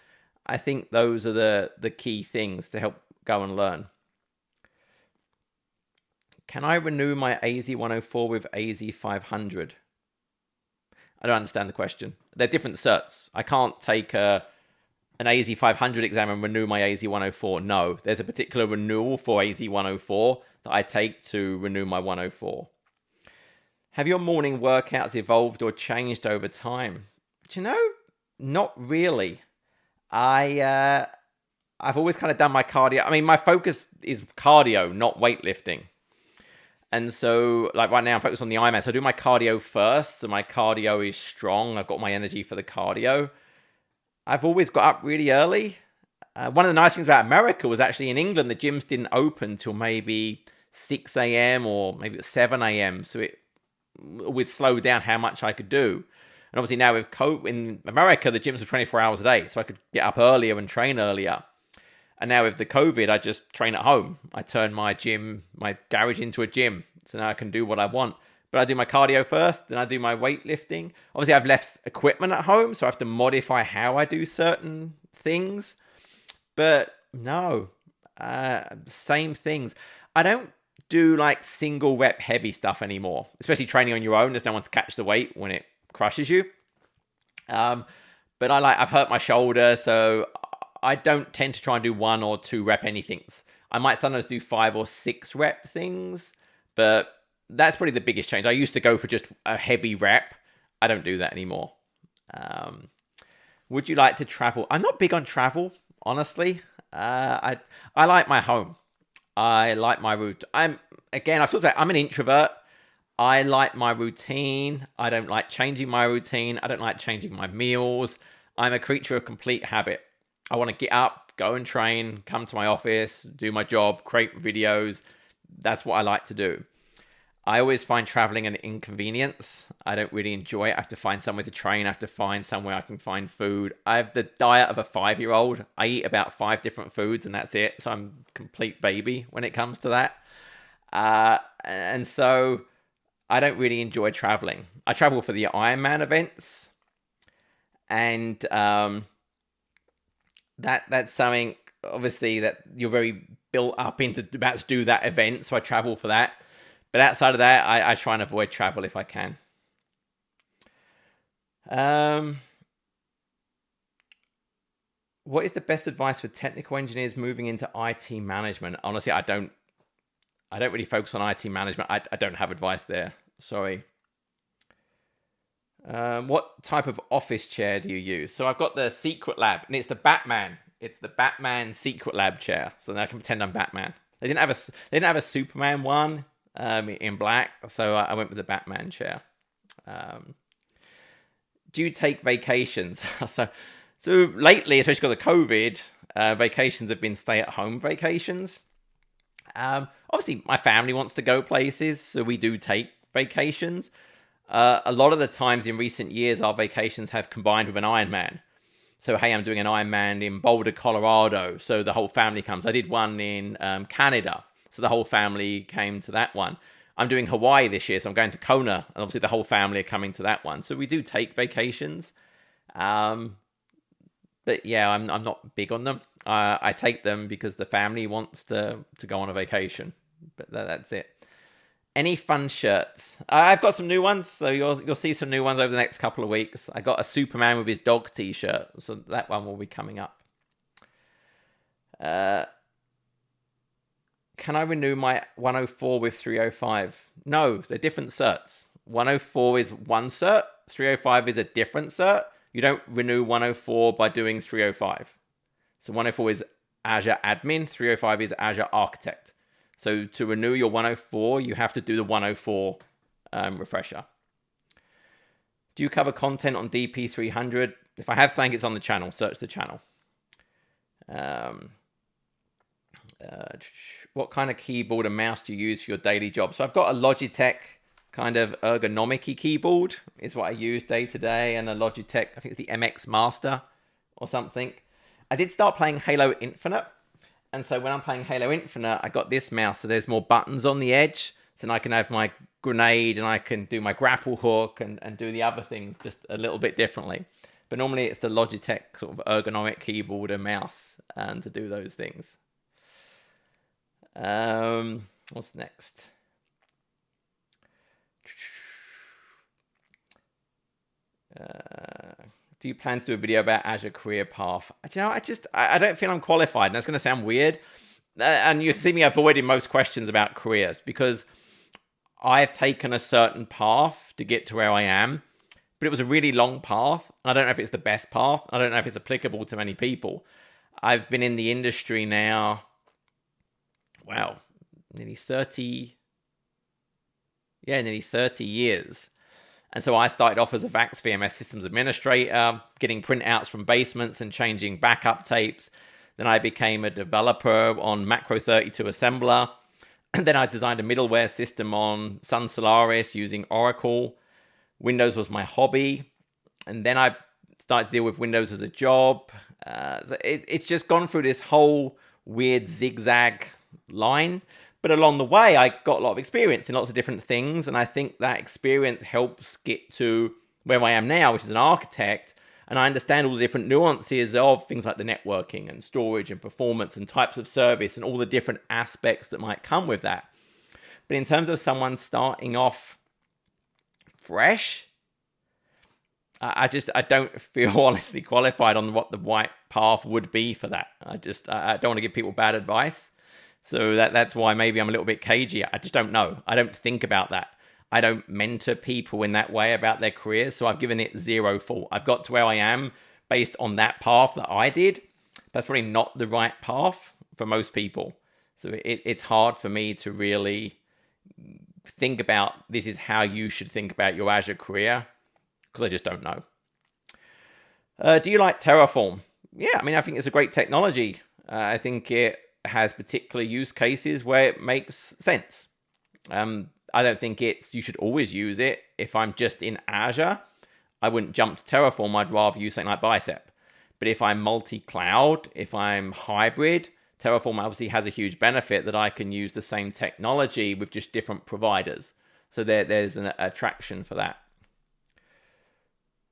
I think those are the key things to help go and learn. Can I renew my AZ104 with AZ500? I don't understand the question. They're different certs. I can't take an AZ500 exam and renew my AZ104. No, there's a particular renewal for AZ104 that I take to renew my 104. Have your morning workouts evolved or changed over time? Do you know? Not really. I've always kind of done my cardio. I mean, my focus is cardio, not weightlifting. And so, like right now, I'm focused on the Ironman. So I do my cardio first. So my cardio is strong. I've got my energy for the cardio. I've always got up really early. One of the nice things about America was actually in England, the gyms didn't open till maybe 6 a.m. or maybe 7 a.m. So it would slow down how much I could do. And obviously now in America, the gyms are 24 hours a day. So I could get up earlier and train earlier. And now with the COVID, I just train at home. I turn my garage into a gym. So now I can do what I want. But I do my cardio first, then I do my weightlifting. Obviously, I've left equipment at home, so I have to modify how I do certain things. But no, same things. I don't do like single rep heavy stuff anymore, especially training on your own. There's no one to catch the weight when it crushes you. But I've hurt my shoulder, so I don't tend to try and do 1 or 2 rep anythings. I might sometimes do 5 or 6 rep things, but that's probably the biggest change. I used to go for just a heavy rep. I don't do that anymore. Would you like to travel? I'm not big on travel, honestly. I like my home. I like my route. I've talked about, I'm an introvert. I like my routine. I don't like changing my routine. I don't like changing my meals. I'm a creature of complete habit. I want to get up, go and train, come to my office, do my job, create videos. That's what I like to do. I always find traveling an inconvenience. I don't really enjoy it. I have to find somewhere to train. I have to find somewhere I can find food. I have the diet of a 5-year-old. I eat about 5 different foods and that's it. So I'm a complete baby when it comes to that. And so I don't really enjoy traveling. I travel for the Ironman events. And that's something, obviously, that you're very built up into about to do that event. So I travel for that. But outside of that, I try and avoid travel if I can. What is the best advice for technical engineers moving into IT management? Honestly, I don't really focus on IT management. I don't have advice there. Sorry. What type of office chair do you use? So I've got the Secret Lab, and it's the Batman. It's the Batman Secret Lab chair. So now I can pretend I'm Batman. They didn't have a Superman one. In black, so I went with the Batman chair. Do you take vacations? so lately, especially because of COVID, vacations have been stay-at-home vacations. Obviously, my family wants to go places, so we do take vacations. A lot of the times in recent years, our vacations have combined with an Ironman. So, hey, I'm doing an Ironman in Boulder, Colorado, so the whole family comes. I did one in Canada. So the whole family came to that one. I'm doing Hawaii this year, so I'm going to Kona, and obviously the whole family are coming to that one. So we do take vacations, but yeah, I'm not big on them. I take them because the family wants to go on a vacation, but that's it. Any fun shirts? I've got some new ones, so you'll see some new ones over the next couple of weeks. I got a Superman with his dog t-shirt, so that one will be coming up. Can I renew my 104 with 305? No, they're different certs. 104 is one cert. 305 is a different cert. You don't renew 104 by doing 305. So 104 is Azure Admin. 305 is Azure Architect. So to renew your 104, you have to do the 104 refresher. Do you cover content on DP300? If I have something, it's on the channel. Search the channel. What kind of keyboard and mouse do you use for your daily job? So I've got a Logitech kind of ergonomic keyboard is what I use day to day, and a Logitech, I think it's the MX Master or something. I did start playing Halo Infinite, and so when I'm playing Halo Infinite, I got this mouse, so there's more buttons on the edge, so then I can have my grenade and I can do my grapple hook and do the other things just a little bit differently. But normally it's the Logitech sort of ergonomic keyboard and mouse and to do those things. What's next? Do you plan to do a video about Azure career path? You know, I don't feel I'm qualified, and that's going to sound weird. And you see me avoiding most questions about careers because I've taken a certain path to get to where I am, but it was a really long path. I don't know if it's the best path. I don't know if it's applicable to many people. I've been in the industry now, wow, nearly 30 years. And so I started off as a VAX VMS systems administrator, getting printouts from basements and changing backup tapes. Then I became a developer on Macro 32 assembler. And then I designed a middleware system on Sun Solaris using Oracle. Windows was my hobby. And then I started to deal with Windows as a job. So it's just gone through this whole weird zigzag line. But along the way, I got a lot of experience in lots of different things. And I think that experience helps get to where I am now, which is an architect. And I understand all the different nuances of things like the networking and storage and performance and types of service and all the different aspects that might come with that. But in terms of someone starting off fresh, I don't feel honestly qualified on what the right path would be for that. I don't want to give people bad advice. So that's why maybe I'm a little bit cagey. I just don't know. I don't think about that. I don't mentor people in that way about their careers. So I've given it zero thought. I've got to where I am based on that path that I did. That's probably not the right path for most people. So it's hard for me to really think about this is how you should think about your Azure career, because I just don't know. Do you like Terraform? Yeah, I mean, I think it's a great technology. I think it has particular use cases where it makes sense. I don't think you should always use it. If I'm just in Azure, I wouldn't jump to Terraform. I'd rather use something like Bicep. But if I'm multi-cloud, if I'm hybrid, Terraform obviously has a huge benefit that I can use the same technology with just different providers. So there's an attraction for that.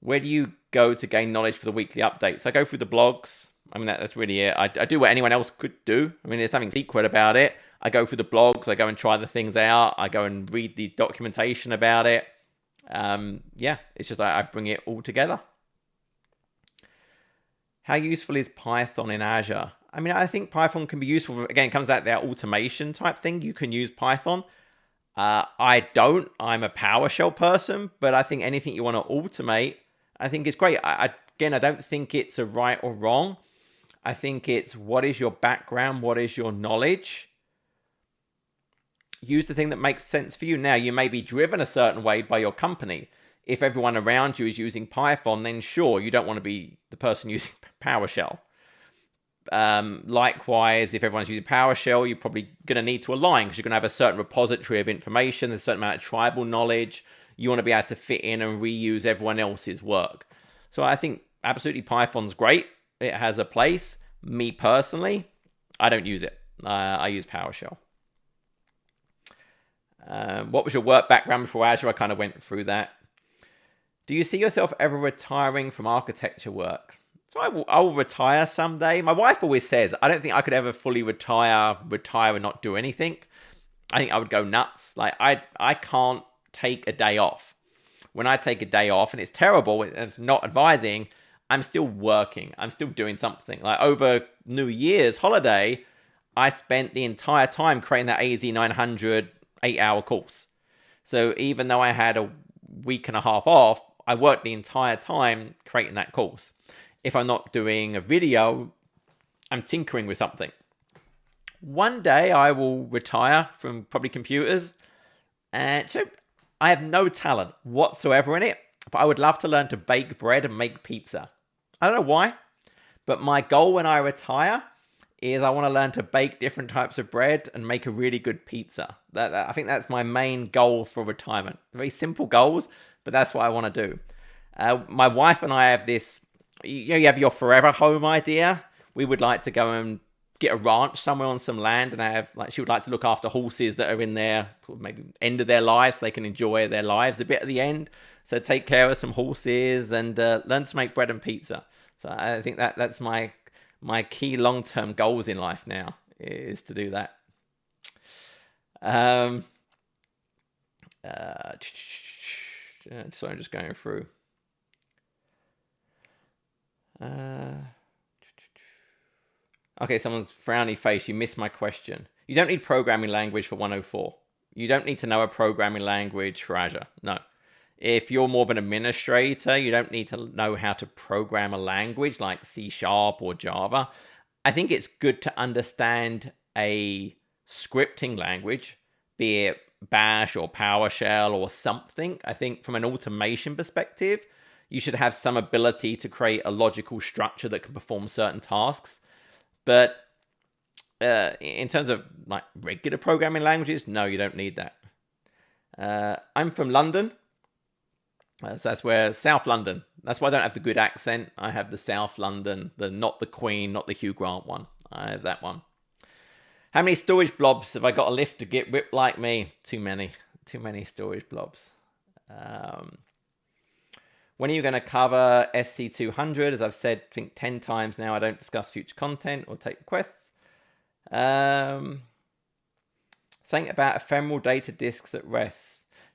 Where do you go to gain knowledge for the weekly updates? I go through the blogs. I mean, that's really it. I do what anyone else could do. I mean, there's nothing secret about it. I go through the blogs. I go and try the things out. I go and read the documentation about it. Yeah, it's just I bring it all together. How useful is Python in Azure? I mean, I think Python can be useful. Again, it comes out that automation type thing. You can use Python. I don't. I'm a PowerShell person, but I think anything you want to automate, I think is great. Again, I don't think it's a right or wrong. I think it's what is your background? What is your knowledge? Use the thing that makes sense for you. Now, you may be driven a certain way by your company. If everyone around you is using Python, then sure, you don't want to be the person using PowerShell. Likewise, if everyone's using PowerShell, you're probably going to need to align because you're going to have a certain repository of information, a certain amount of tribal knowledge. You want to be able to fit in and reuse everyone else's work. So I think absolutely Python's great. It has a place. Me personally, I don't use it. I use PowerShell. What was your work background before Azure? I kind of went through that. Do you see yourself ever retiring from architecture work? So I will retire someday. My wife always says, I don't think I could ever fully retire and not do anything. I think I would go nuts. Like I can't take a day off. When I take a day off, and it's terrible, it's not advising, I'm still working. I'm still doing something. Like over New Year's holiday, I spent the entire time creating that AZ 900 8-hour course. So even though I had a week and a half off, I worked the entire time creating that course. If I'm not doing a video, I'm tinkering with something. One day I will retire from probably computers. And so I have no talent whatsoever in it, but I would love to learn to bake bread and make pizza. I don't know why, but my goal when I retire is I want to learn to bake different types of bread and make a really good pizza. I think that's my main goal for retirement. Very simple goals, but that's what I want to do. My wife and I have this, you have your forever home idea. We would like to go and get a ranch somewhere on some land, and she would like to look after horses that are in their maybe end of their lives so they can enjoy their lives a bit at the end. So take care of some horses and learn to make bread and pizza. So I think that's my key long-term goals in life now, is to do that. So I'm just going through. Okay, someone's frowny face. You missed my question. You don't need programming language for 104. You don't need to know a programming language for Azure. No. If you're more of an administrator, you don't need to know how to program a language like C# or Java. I think it's good to understand a scripting language, be it Bash or PowerShell or something. I think from an automation perspective, you should have some ability to create a logical structure that can perform certain tasks. But in terms of like regular programming languages, no, you don't need that. I'm from London. So that's where South London. That's why I don't have the good accent. I have the South London, not the Queen, not the Hugh Grant one. I have that one. How many storage blobs have I got to lift to get ripped like me? Too many. Too many storage blobs. When are you going to cover SC200? As I've said, I think 10 times now, I don't discuss future content or take requests. Saying about ephemeral data disks at rest.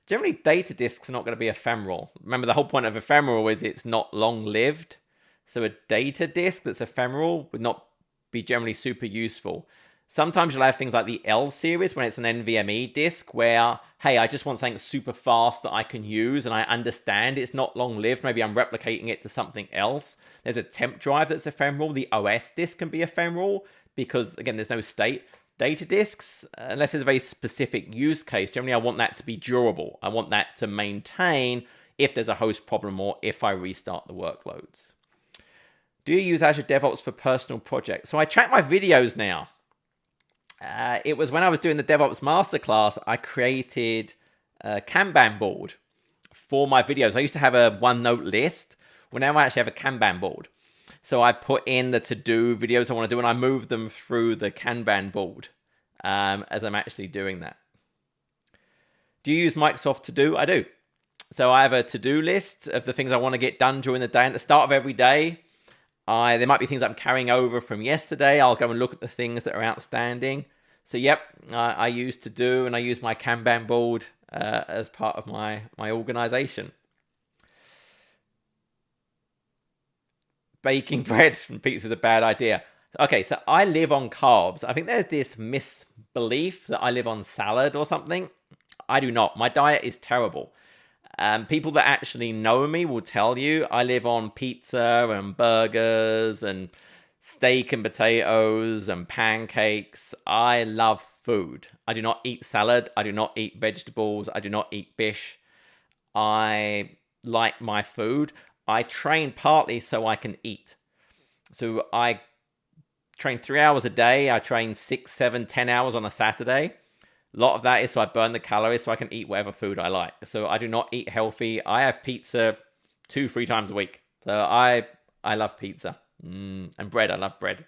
Generally, data disks are not going to be ephemeral. Remember, the whole point of ephemeral is it's not long-lived. So a data disk that's ephemeral would not be generally super useful. Sometimes you'll have things like the L series when it's an NVMe disk where, hey, I just want something super fast that I can use and I understand it's not long-lived. Maybe I'm replicating it to something else. There's a temp drive that's ephemeral. The OS disk can be ephemeral because, again, there's no state. Data disks, unless there's a very specific use case, generally I want that to be durable. I want that to maintain if there's a host problem or if I restart the workloads. Do you use Azure DevOps for personal projects? So I track my videos now. It was when I was doing the DevOps masterclass, I created a Kanban board for my videos. I used to have a OneNote list. Well, now I actually have a Kanban board. So I put in the to-do videos I want to do, and I move them through the Kanban board as I'm actually doing that. Do you use Microsoft To Do? I do. So I have a to-do list of the things I want to get done during the day. And at the start of every day, there might be things I'm carrying over from yesterday. I'll go and look at the things that are outstanding. So yep, I use To Do, and I use my Kanban board as part of my organization. Baking bread and pizza is a bad idea. Okay, so I live on carbs. I think there's this misbelief that I live on salad or something. I do not. My diet is terrible. People that actually know me will tell you I live on pizza and burgers and steak and potatoes and pancakes. I love food. I do not eat salad. I do not eat vegetables. I do not eat fish. I like my food. I train partly so I can eat. So I train 3 hours a day. I train 6, 7, 10 hours on a Saturday. A lot of that is so I burn the calories so I can eat whatever food I like. So I do not eat healthy. I have pizza 2-3 times a week. So I love pizza. And bread. I love bread.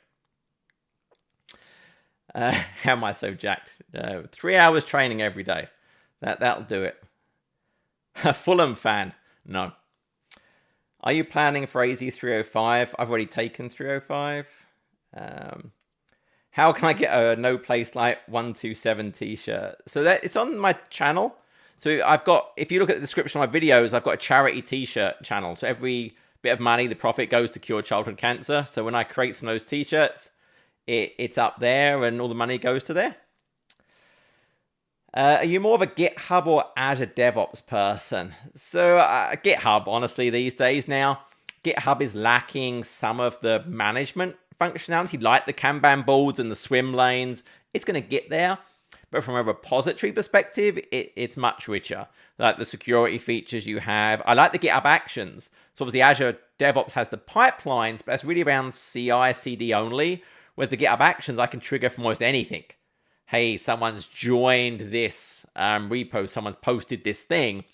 How am I so jacked? 3 hours training every day. That'll do it. A Fulham fan? No. Are you planning for AZ305? I've already taken 305. How can I get a No Place Like 127 t-shirt? So it's on my channel. So I've got, if you look at the description of my videos, I've got a charity t-shirt channel. So every bit of money, the profit goes to cure childhood cancer. So when I create some of those t-shirts, it's up there and all the money goes to there. Are you more of a GitHub or Azure DevOps person? So GitHub, honestly, these days now, GitHub is lacking some of the management functionality, like the Kanban boards and the swim lanes. It's going to get there. But from a repository perspective, it's much richer. Like the security features you have. I like the GitHub Actions. So obviously Azure DevOps has the pipelines, but that's really around CI, CD only. Whereas the GitHub Actions, I can trigger from almost anything. Hey, someone's joined this repo, someone's posted this thing.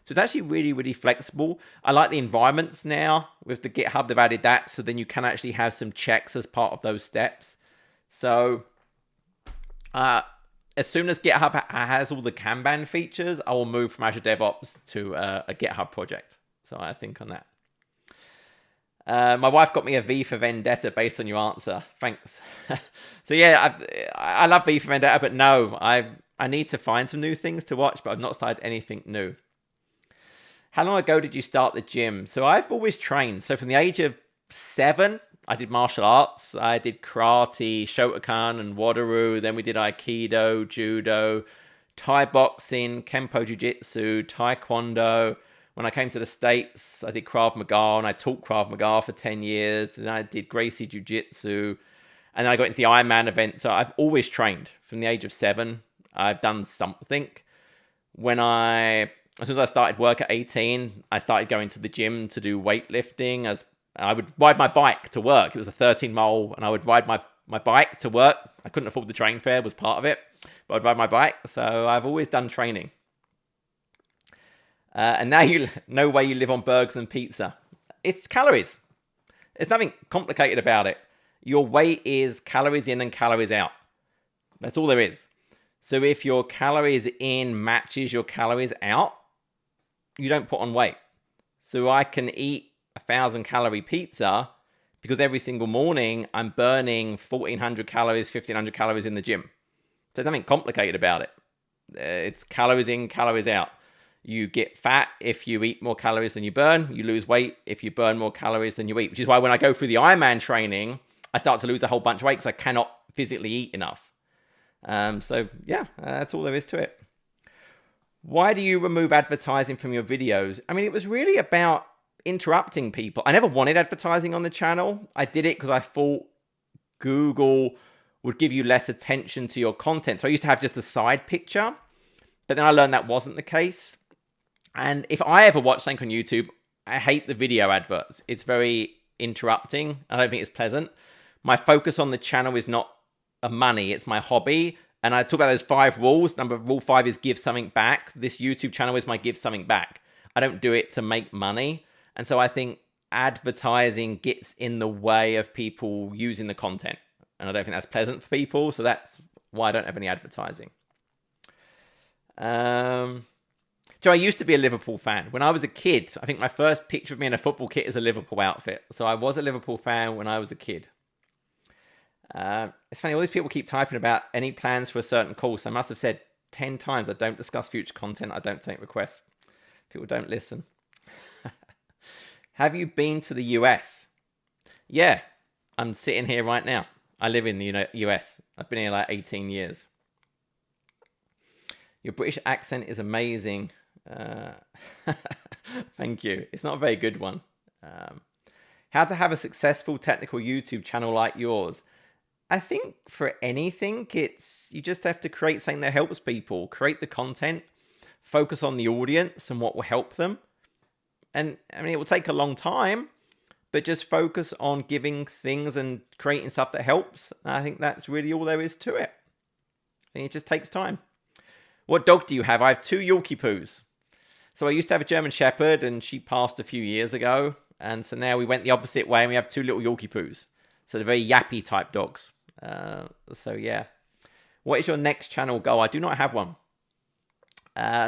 So it's actually really, really flexible. I like the environments now. With the GitHub, they've added that, so then you can actually have some checks as part of those steps. So as soon as GitHub has all the Kanban features, I will move from Azure DevOps to a GitHub project. So I think on that. My wife got me a V for Vendetta based on your answer. Thanks. So yeah, I love V for Vendetta, but no, I need to find some new things to watch, but I've not started anything new. How long ago did you start the gym? So I've always trained. So from the age of 7, I did martial arts. I did karate, Shotokan and Wadaru. Then we did Aikido, Judo, Thai boxing, Kempo Jiu-Jitsu, Taekwondo. When I came to the States, I did Krav Maga, and I taught Krav Maga for 10 years. And I did Gracie Jiu-Jitsu. And then I got into the Ironman event. So I've always trained. From the age of 7, I've done something. As soon as I started work at 18, I started going to the gym to do weightlifting. As I would ride my bike to work. It was a 13-mile, and I would ride my bike to work. I couldn't afford the train fare, was part of it. But I'd ride my bike. So I've always done training. And now no way you live on burgers and pizza. It's calories. There's nothing complicated about it. Your weight is calories in and calories out. That's all there is. So if your calories in matches your calories out, you don't put on weight. So I can eat 1,000-calorie pizza because every single morning I'm burning 1,400 calories, 1,500 calories in the gym. So there's nothing complicated about it. It's calories in, calories out. You get fat if you eat more calories than you burn. You lose weight if you burn more calories than you eat, which is why when I go through the Ironman training, I start to lose a whole bunch of weight because I cannot physically eat enough. So yeah, that's all there is to it. Why do you remove advertising from your videos? I mean, it was really about interrupting people. I never wanted advertising on the channel. I did it because I thought Google would give you less attention to your content. So I used to have just a side picture, but then I learned that wasn't the case. And if I ever watch something on YouTube, I hate the video adverts. It's very interrupting. I don't think it's pleasant. My focus on the channel is not money, it's my hobby. And I talk about those 5 rules. Rule 5 is give something back. This YouTube channel is my give something back. I don't do it to make money. And so I think advertising gets in the way of people using the content. And I don't think that's pleasant for people. So that's why I don't have any advertising. So I used to be a Liverpool fan. When I was a kid, I think my first picture of me in a football kit is a Liverpool outfit. So I was a Liverpool fan when I was a kid. It's funny, all these people keep typing about any plans for a certain course. I must have said 10 times, I don't discuss future content. I don't take requests. People don't listen. Have you been to the US? Yeah, I'm sitting here right now. I live in the US. I've been here like 18 years. Your British accent is amazing. Thank you. It's not a very good one. How to have a successful technical YouTube channel like yours? I think for anything, you just have to create something that helps people. Create the content, focus on the audience and what will help them. And I mean, it will take a long time, but just focus on giving things and creating stuff that helps. I think that's really all there is to it. I think it just takes time. What dog do you have? I have 2 Yorkie poos. So I used to have a German Shepherd and she passed a few years ago. And so now we went the opposite way and we have 2 little Yorkie poos. So they're very yappy type dogs. So yeah. What is your next channel goal? I do not have one.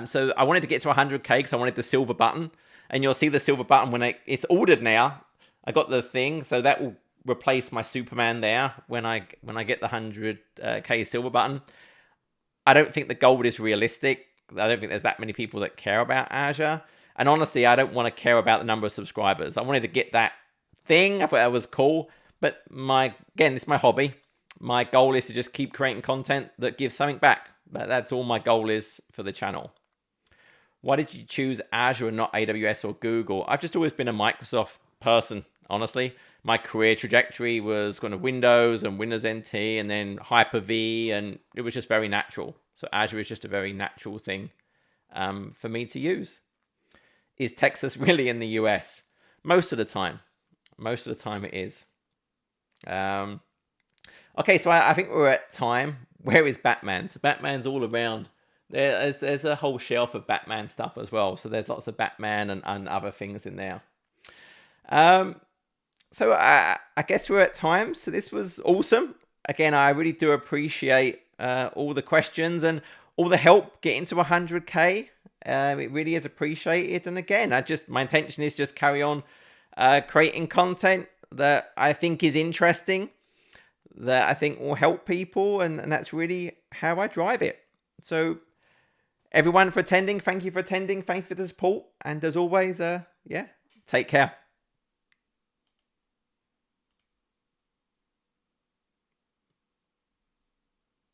So I wanted to get to 100K because I wanted the silver button. And you'll see the silver button when it's ordered now. I got the thing. So that will replace my Superman there when I get the 100K silver button. I don't think the gold is realistic. I don't think there's that many people that care about Azure. And honestly, I don't want to care about the number of subscribers. I wanted to get that thing. I thought that was cool. But again, it's my hobby. My goal is to just keep creating content that gives something back. That's all my goal is for the channel. Why did you choose Azure and not AWS or Google? I've just always been a Microsoft person, honestly. My career trajectory was going to Windows and Windows NT and then Hyper-V, and it was just very natural. So Azure is just a very natural thing for me to use. Is Texas really in the US? Most of the time. Most of the time it is. Okay, so I think we're at time. Where is Batman? So Batman's all around. There's a whole shelf of Batman stuff as well. So there's lots of Batman and other things in there. So I guess we're at time. So this was awesome. Again, I really do appreciate all the questions and all the help getting to 100K. It really is appreciated. And again, my intention is just carry on creating content that I think is interesting, that I think will help people. And that's really how I drive it. So everyone for attending, thank you for attending. Thank you for the support. And as always, take care.